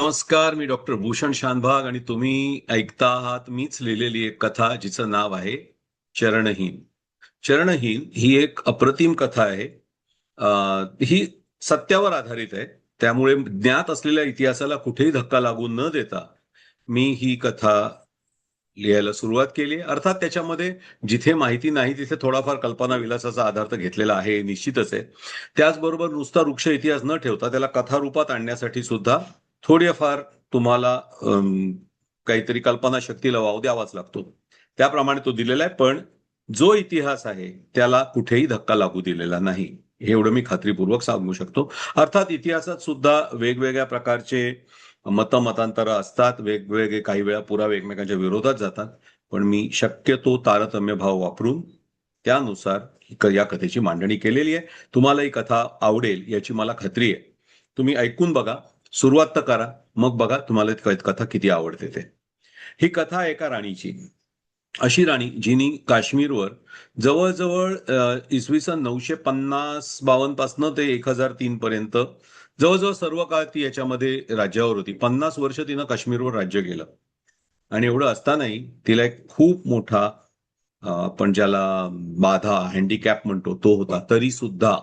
नमस्कार, मी डॉक्टर भूषण शानभाग आणि तुम्ही ऐकता आहात मीच लिहिलेली एक कथा जिचं नाव आहे चरणहीन. चरणहीन ही एक अप्रतिम कथा आहे. ही सत्यावर आधारित आहे. त्यामुळे ज्ञात असलेल्या इतिहासाला कुठेही धक्का लागू न देता मी ही कथा लिहायला सुरुवात केली आहे. अर्थात त्याच्यामध्ये जिथे माहिती नाही तिथे थोडाफार कल्पना विलासाचा आधार तर घेतलेला आहे, निश्चितच आहे. त्याचबरोबर नुसता वृक्ष इतिहास न ठेवता त्याला कथारूपात आणण्यासाठी सुद्धा थोडेफार तुम्हाला काहीतरी कल्पनाशक्तीला वाव द्यावाच लागतो. त्याप्रमाणे तो दिलेला आहे, पण जो इतिहास आहे त्याला कुठेही धक्का लागू दिलेला नाही, हे एवढं मी खात्रीपूर्वक सांगू शकतो. अर्थात इतिहासात सुद्धा वेगवेगळ्या प्रकारचे मतमतांतर असतात, वेगवेगळे काही वेळा पुरावे एकमेकांच्या विरोधात जातात, पण मी शक्यतो तारतम्य भाव वापरून त्यानुसार या कथेची मांडणी केलेली आहे. तुम्हाला ही कथा आवडेल याची मला खात्री आहे. तुम्ही ऐकून बघा, सुरुवात तर करा, मग बघा तुम्हाला ही कथा किती आवडते ते. ही कथा आहे एका राणीची. अशी राणी जिनी काश्मीरवर जवळजवळ इसवी सन 950-52 पासनं ते 1003 पर्यंत जवळजवळ सर्व काळ ती याच्यामध्ये राज्यावर होती. 50 वर्ष तिनं काश्मीरवर राज्य केलं. आणि एवढं असतानाही तिला एक खूप मोठा आपण ज्याला बाधा, हँडिकॅप म्हणतो तो होता. तरी सुद्धा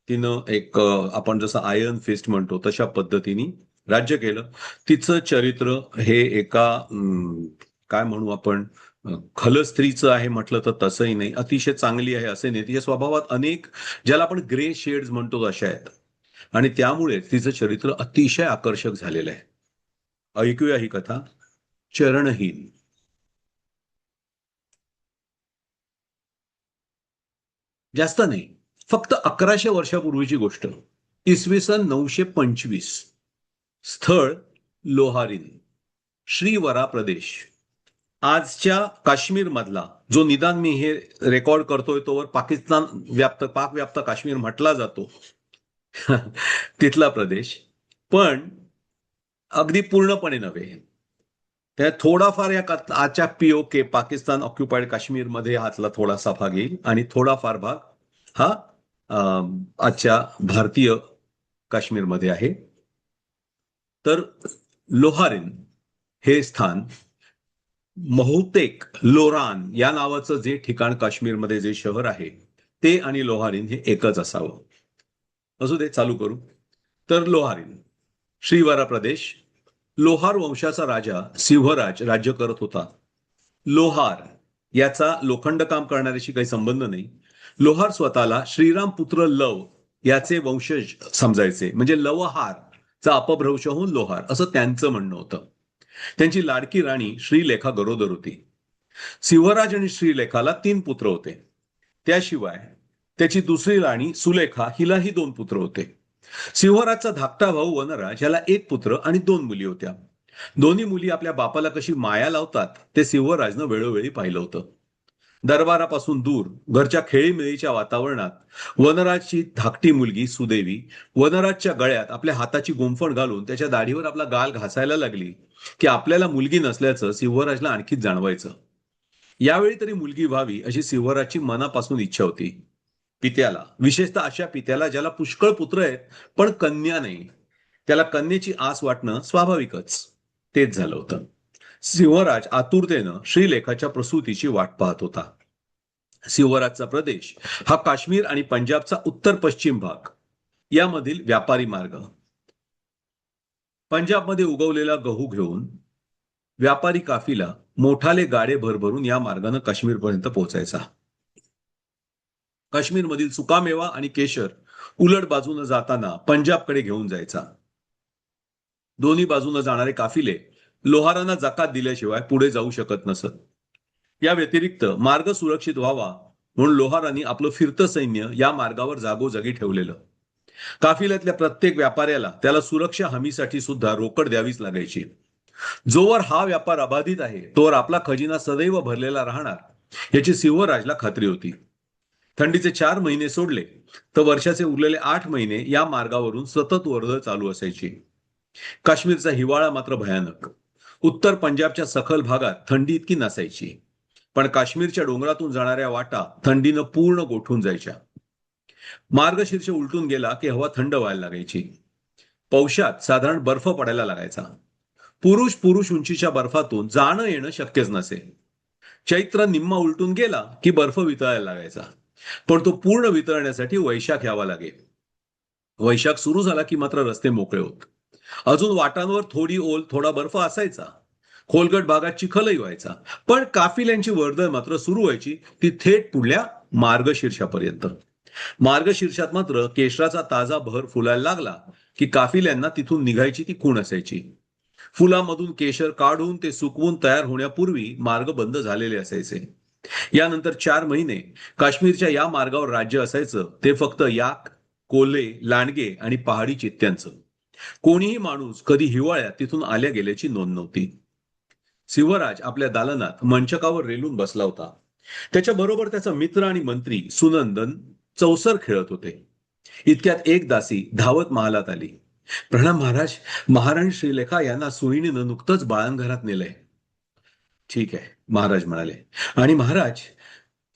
तिनं एक आपण जसं आयर्न फिस्ट म्हणतो तशा पद्धतीने राज्य केलं. तिचं चरित्र हे एका काय म्हणू आपण, खलस्त्रीचं आहे म्हटलं तर तसंही नाही, अतिशय चांगली आहे असे नाही. तिच्या स्वभावात अनेक ज्याला आपण ग्रे शेड्स म्हणतो अशा आहेत, आणि त्यामुळे तिचं चरित्र अतिशय आकर्षक झालेलं आहे. ऐकूया ही कथा, चरणहीन. जास्त नाही, फक्त 1100 वर्षापूर्वीची गोष्ट. इसवी सन 925. स्थळ लोहारीन, श्रीवरा प्रदेश. आजच्या काश्मीर मधला जो, निदान मी हे रेकॉर्ड करतोय तोवर पाकिस्तान व्याप्त, पाक व्याप्त काश्मीर म्हटला जातो तिथला प्रदेश, पण अगदी पूर्णपणे नव्हे. त्या थोडाफार या आजच्या पीओके, पाकिस्तान ऑक्युपाइड काश्मीरमध्ये हातला थोडासा भाग येईल, आणि थोडाफार भाग हा आजच्या भारतीय काश्मीरमध्ये आहे. तर लोहारीन हे स्थान बहुतेक लोरान या नावाचं जे ठिकाण काश्मीरमध्ये जे शहर आहे ते आणि लोहारीन हे एकच असावं. असू दे, चालू करू. तर लोहारीन, श्रीवरा प्रदेश. लोहार वंशाचा राजा सिंहराज राज्य करत होता. लोहार याचा लोखंड काम करणाऱ्याशी काही संबंध नाही. लोहार स्वतःला श्रीराम पुत्र लव याचे वंशज समजायचे, म्हणजे लवहार चा अपभ्रंश होऊन लोहार असं त्यांचं म्हणणं होतं. त्यांची लाडकी राणी श्रीलेखा गरोदर होती. सिंहराज आणि श्रीलेखाला 3 पुत्र होते. त्याशिवाय त्याची दुसरी राणी सुलेखा, हिलाही 2 पुत्र होते. सिंहराजचा धाकटा भाऊ वनराज याला 1 पुत्र आणि 2 मुली होत्या. दोन्ही मुली आपल्या बापाला कशी माया लावतात ते सिंहराजनं वेळोवेळी पाहिलं होतं. दरबारापासून दूर घरच्या खेळीमेळीच्या वातावरणात वनराजची धाकटी मुलगी सुदेवी वनराजच्या गळ्यात आपल्या हाताची गुंफण घालून त्याच्या दाढीवर आपला गाल घासायला लागली की आपल्याला मुलगी नसल्याचं सिंहराजला आणखीच जाणवायचं. यावेळी तरी मुलगी व्हावी अशी सिंहराजची मनापासून इच्छा होती. पित्याला, विशेषतः अशा पित्याला ज्याला पुष्कळ पुत्र आहेत पण कन्या नाही, त्याला कन्येची आस वाटणं स्वाभाविकच. तेच झालं होतं. सिंहराज आतुरतेनं श्रीलेखाच्या प्रसूतीची वाट पाहत होता. सिंहराजचा प्रदेश हा काश्मीर आणि पंजाबचा उत्तर पश्चिम भाग, यामधील व्यापारी मार्ग. पंजाबमध्ये उगवलेला गहू घेऊन व्यापारी काफिला मोठाले गाडे भरभरून या मार्गाने काश्मीरपर्यंत पोहोचायचा. काश्मीरमधील सुकामेवा आणि केशर उलट बाजूने जाताना पंजाबकडे घेऊन जायचा. दोन्ही बाजूने जाणारे काफिले लोहारांना जकात दिल्याशिवाय पुढे जाऊ शकत नसत. या व्यतिरिक्त मार्ग सुरक्षित व्हावा म्हणून लोहारांनी आपलं फिरतं सैन्य या मार्गावर जागोजागी ठेवलेलं. काफिल्यातल्या प्रत्येक व्यापाऱ्याला त्याला सुरक्षा हमीसाठी सुद्धा रोकड द्यावीच लागायची. जोवर हा व्यापार अबाधित आहे तोवर आपला खजिना सदैव भरलेला राहणार याची सिंहराजला खात्री होती. थंडीचे 4 महिने सोडले तर वर्षाचे उरलेले 8 महिने या मार्गावरून सतत वर्दळ चालू असायची. काश्मीरचा हिवाळा मात्र भयानक. उत्तर पंजाबच्या सखल भागात थंडी इतकी नसायची, पण काश्मीरच्या डोंगरातून जाणाऱ्या वाटा थंडीनं पूर्ण गोठून जायच्या. मार्गशीर्ष उलटून गेला की हवा थंड व्हायला लागायची. पौषात साधारण बर्फ पडायला लागायचा. पुरुष पुरुष उंचीच्या बर्फातून जाणं येणं शक्यच नसे. चैत्र निम्मा उलटून गेला की बर्फ वितळायला लागायचा. पण तो पूर्ण वितळण्यासाठी वैशाख यावा लागे. वैशाख सुरू झाला की मात्र रस्ते मोकळे होत. अजून वाटांवर थोडी ओल थोडा बर्फ असायचा. खोलगट भागात चिखलही व्हायचा. पण काफिल्यांची वर्दळ मात्र सुरू व्हायची ती थेट पुढल्या मार्गशीर्षापर्यंत. मार्गशीर्षात मात्र केशराचा ताजा बहर फुलायला लागला की काफिल्यांना तिथून निघायची ती खूण असायची. फुलामधून केशर काढून ते सुकवून तयार होण्यापूर्वी मार्ग बंद झालेले असायचे. यानंतर 4 महिने काश्मीरच्या या मार्गावर राज्य असायचं ते फक्त याक, कोल्हे, लांडगे आणि पहाडी चित्त्यांचं. कोणीही माणूस कधी हिवाळ्यात तिथून आल्या गेल्याची नोंद नव्हती. सिंहराज आपल्या दालनात मंचकावर रेलून बसला होता. त्याच्या बरोबर त्याचा मित्र आणि मंत्री सुनंदन चौसर खेळत होते. इतक्यात एक दासी धावत महालात आली. प्रणाम महाराज, महाराणी श्रीलेखा यांना सुईणीनं नुकतंच बाळंघरात नेलंय. ठीक आहे, महाराज म्हणाले. आणि महाराज,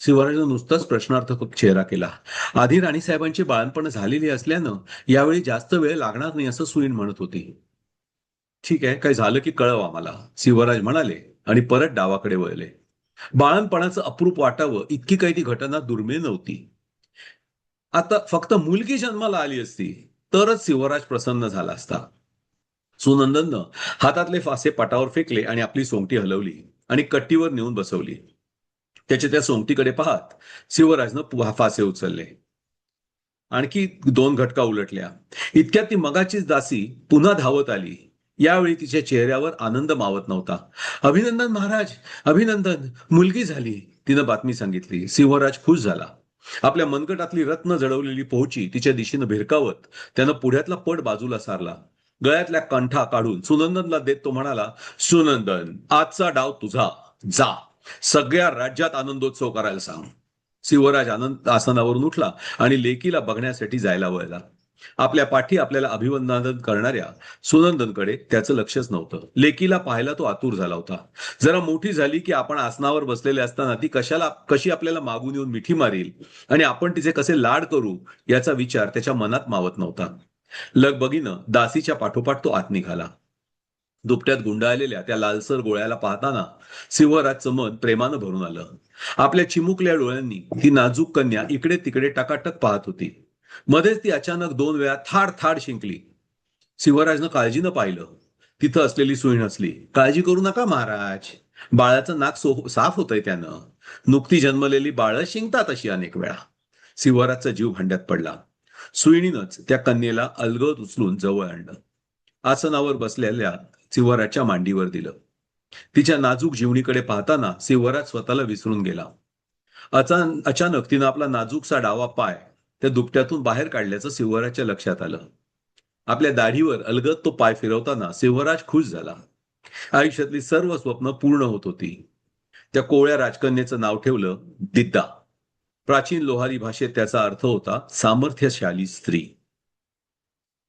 शिवराजानं नुसताच प्रश्नार्थक चेहरा केला. आधी राणीसाहेबांची बाळणपण झालेली असल्यानं यावेळी जास्त वेळ लागणार नाही असं सुईण म्हणत होती. ठीक आहे, काय झालं की कळव आम्हाला, शिवराज म्हणाले आणि परत डावाकडे वळले. बाळणपणाचं अप्रूप वाटावं इतकी काही ती घटना दुर्मिळ नव्हती. आता फक्त मुलगी जन्माला आली असती तरच शिवराज प्रसन्न झाला असता. सुनंदननं हातातले फासे पाटावर फेकले आणि आपली सोंगटी हलवली आणि कट्टीवर नेऊन बसवली. त्याच्या त्या सोंगटीकडे पाहत शिवराजनं फासे उचलले. आणखी 2 घटका उलटल्या. इतक्यात ती मगाचीच दासी पुन्हा धावत आली. यावेळी तिच्या चेहऱ्यावर आनंद मावत नव्हता. अभिनंदन महाराज, अभिनंदन, मुलगी झाली, तिनं बातमी सांगितली. सिंहराज खुश झाला. आपल्या मनगटातली रत्न जडवलेली पोहोची तिच्या दिशेनं भिरकावत त्यानं पुढ्यातला पड बाजूला सारला. गळ्यातल्या कंठा काढून सुनंदनला देत तो म्हणाला, सुनंदन, आजचा डाव तुझा. जा, सगळ्या राज्यात आनंदोत्सव करायला सांग. शिवराज आनंद आसनावरून उठला आणि लेकीला बघण्यासाठी जायला वळला. आपल्या पाठी आपल्याला अभिवंदन करणाऱ्या सुनंदनकडे त्याचं लक्षच नव्हतं. लेकीला पाहायला तो आतुर झाला होता. जरा मोठी झाली की आपण आसनावर बसलेले असताना ती कशी आपल्याला मागून येऊन मिठी मारील आणि आपण तिचे कसे लाड करू याचा विचार त्याच्या मनात मावत नव्हता. लगबगीनं दासीच्या पाठोपाठ तो आत निघाला. दुपट्यात गुंडाळलेल्या त्या लालसर गोळ्याला पाहताना सिंहराजचं मन प्रेमानं भरून आलं. आपल्या चिमुकल्या डोळ्यांनी ती नाजूक कन्या इकडे तिकडे टकाटक पाहत होती. मध्येच ती अचानक 2 वेळा थाड थाड शिंकली. शिवराजनं काळजीनं पाहिलं. तिथं असलेली सुईण हसली. काळजी करू नका महाराज, बाळाचं नाक साफ होतंय त्यानं. नुकती जन्मलेली बाळं शिंकतात अशी अनेक वेळा. शिवराजचा जीव भांड्यात पडला. सुईणीनंच त्या कन्येला अलगद उचलून जवळ आणलं. आसनावर बसलेल्या शिवराजच्या मांडीवर दिलं. तिच्या नाजूक जीवनीकडे पाहताना शिवराज स्वतःला विसरून गेला. अचानक तिनं आपला नाजूकसा डावा पाय त्या दुपट्यातून बाहेर काढल्याचं शिवराजच्या लक्षात आलं. आपल्या दाढीवर अलगद तो पाय फिरवताना शिवराज खुश झाला. आयुष्यातली सर्व स्वप्न पूर्ण होत होती. त्या कोवळ्या राजकन्येचं नाव ठेवलं दिद्दा. प्राचीन लोहारी भाषेत त्याचा अर्थ होता सामर्थ्यशाली स्त्री.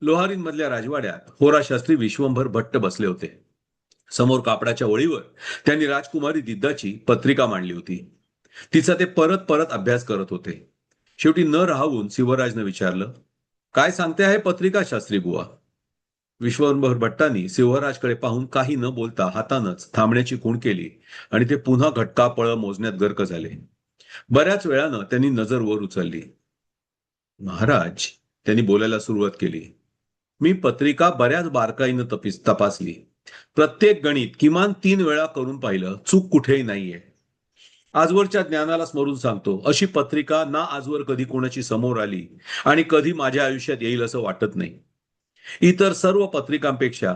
लोहारींमधल्या राजवाड्यात होराशास्त्री विश्वंभर भट्ट बसले होते. समोर कापडाच्या वळीवर त्यांनी राजकुमारी दिद्दाची पत्रिका मांडली होती. तिचा ते परत परत अभ्यास करत होते. शेवटी न राहून शिवराजनं विचारलं, काय सांगते आहे पत्रिका शास्त्री बुवा? विश्वंभर भट्टांनी शिवराजकडे पाहून काही न बोलता हातानंच थांबण्याची खूण केली आणि ते पुन्हा घटका पळ मोजण्यात गर्क झाले. बऱ्याच वेळानं त्यांनी नजर वर उचलली. महाराज, त्यांनी बोलायला सुरुवात केली, मी पत्रिका बऱ्याच बारकाईनं तपासली. प्रत्येक गणित किमान 3 वेळा करून पाहिलं. चूक कुठेही नाहीये. आजवरच्या ज्ञानाला स्मरून सांगतो, अशी पत्रिका ना आजवर कधी कोणाची समोर आली आणि कधी माझ्या आयुष्यात येईल असं वाटत नाही. इतर सर्व पत्रिकांपेक्षा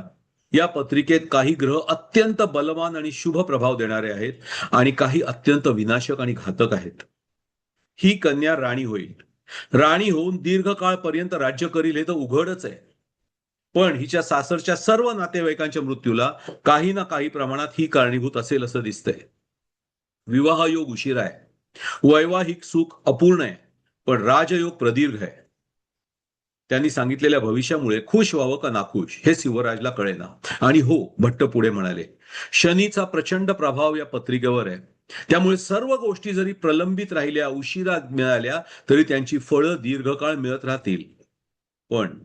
या पत्रिकेत काही ग्रह अत्यंत बलवान आणि शुभ प्रभाव देणारे आहेत आणि काही अत्यंत विनाशक आणि घातक आहेत. ही कन्या राणी होईल. राणी होऊन दीर्घकाळपर्यंत राज्य करील हे तर उघडच आहे. पण हिच्या सासरच्या सर्व नातेवाईकांच्या मृत्यूला काही ना काही प्रमाणात ही कारणीभूत असेल असं दिसतंय. विवाह योग उशिरा आहे. वैवाहिक सुख अपूर्ण आहे. पण राजयोग प्रदीर्घ आहे. त्यांनी सांगितलेल्या भविष्यामुळे खुश व्हावं का नाखुश हे शिवराजला कळेना. आणि हो, भट्ट पुढे म्हणाले, शनीचा प्रचंड प्रभाव या पत्रिकेवर आहे. त्यामुळे सर्व गोष्टी जरी प्रलंबित राहिल्या, उशिरा मिळाल्या, तरी त्यांची फळं दीर्घकाळ मिळत राहतील. पण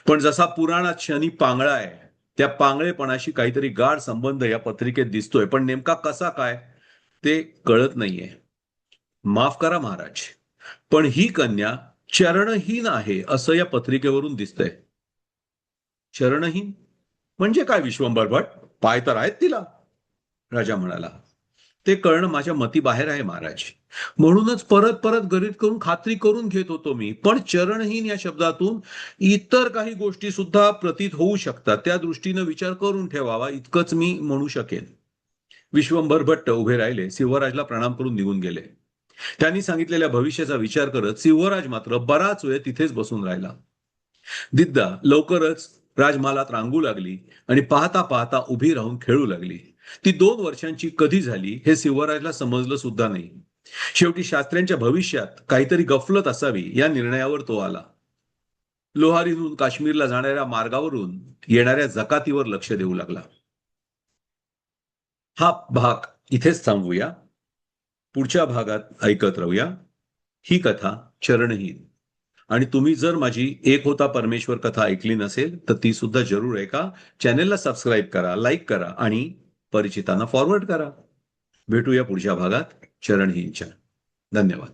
पण जसा पुराणात शनी पांगळा आहे, त्या पांगळेपणाशी काहीतरी गाढ संबंध या पत्रिकेत दिसतोय, पण नेमका कसा काय ते कळत नाहीये. माफ करा महाराज, पण ही कन्या चरणहीन आहे असं या पत्रिकेवरून दिसतंय. चरणहीन म्हणजे काय विश्वंभर भट? पाय तर आहेत तिला, राजा म्हणाला. ते कळणं माझ्या मतीबाहेर आहे महाराज. म्हणूनच परत परत गरीत करून खात्री करून घेत होतो मी. पण चरणहीन या शब्दातून इतर काही गोष्टी सुद्धा प्रतीत होऊ शकतात. त्या दृष्टीनं विचार करून ठेवावा इतकंच मी म्हणू शकेन. विश्वंभर भट्ट उभे राहिले, सिंहराजला प्रणाम करून निघून गेले. त्यांनी सांगितलेल्या भविष्याचा विचार करत सिंहराज मात्र बराच वेळ तिथेच बसून राहिला. दिद्दा लवकरच राजमालात रांगू लागली आणि पाहता पाहता उभी राहून खेळू लागली. ती 2 वर्षांची कधी झाली हे सिंहराजला समजलं सुद्धा नाही. शेवटी शास्त्र्यांच्या भविष्यात काहीतरी गफलत असावी या निर्णयावर तो आला. लोहारीहून काश्मीरला जाणाऱ्या मार्गावरून येणाऱ्या जकातीवर लक्ष देऊ लागला. हा भाग इथेच थांबवूया. पुढच्या भागात ऐकत राहूया ही कथा चरणहीन. आणि तुम्ही जर माझी एक होता परमेश्वर कथा ऐकली नसेल तर ती सुद्धा जरूर ऐका. चॅनेलला सबस्क्राईब करा, लाईक करा आणि परिचितांना फॉरवर्ड करा. भेटूया पुढच्या भागात चरणहीनच्या. धन्यवाद.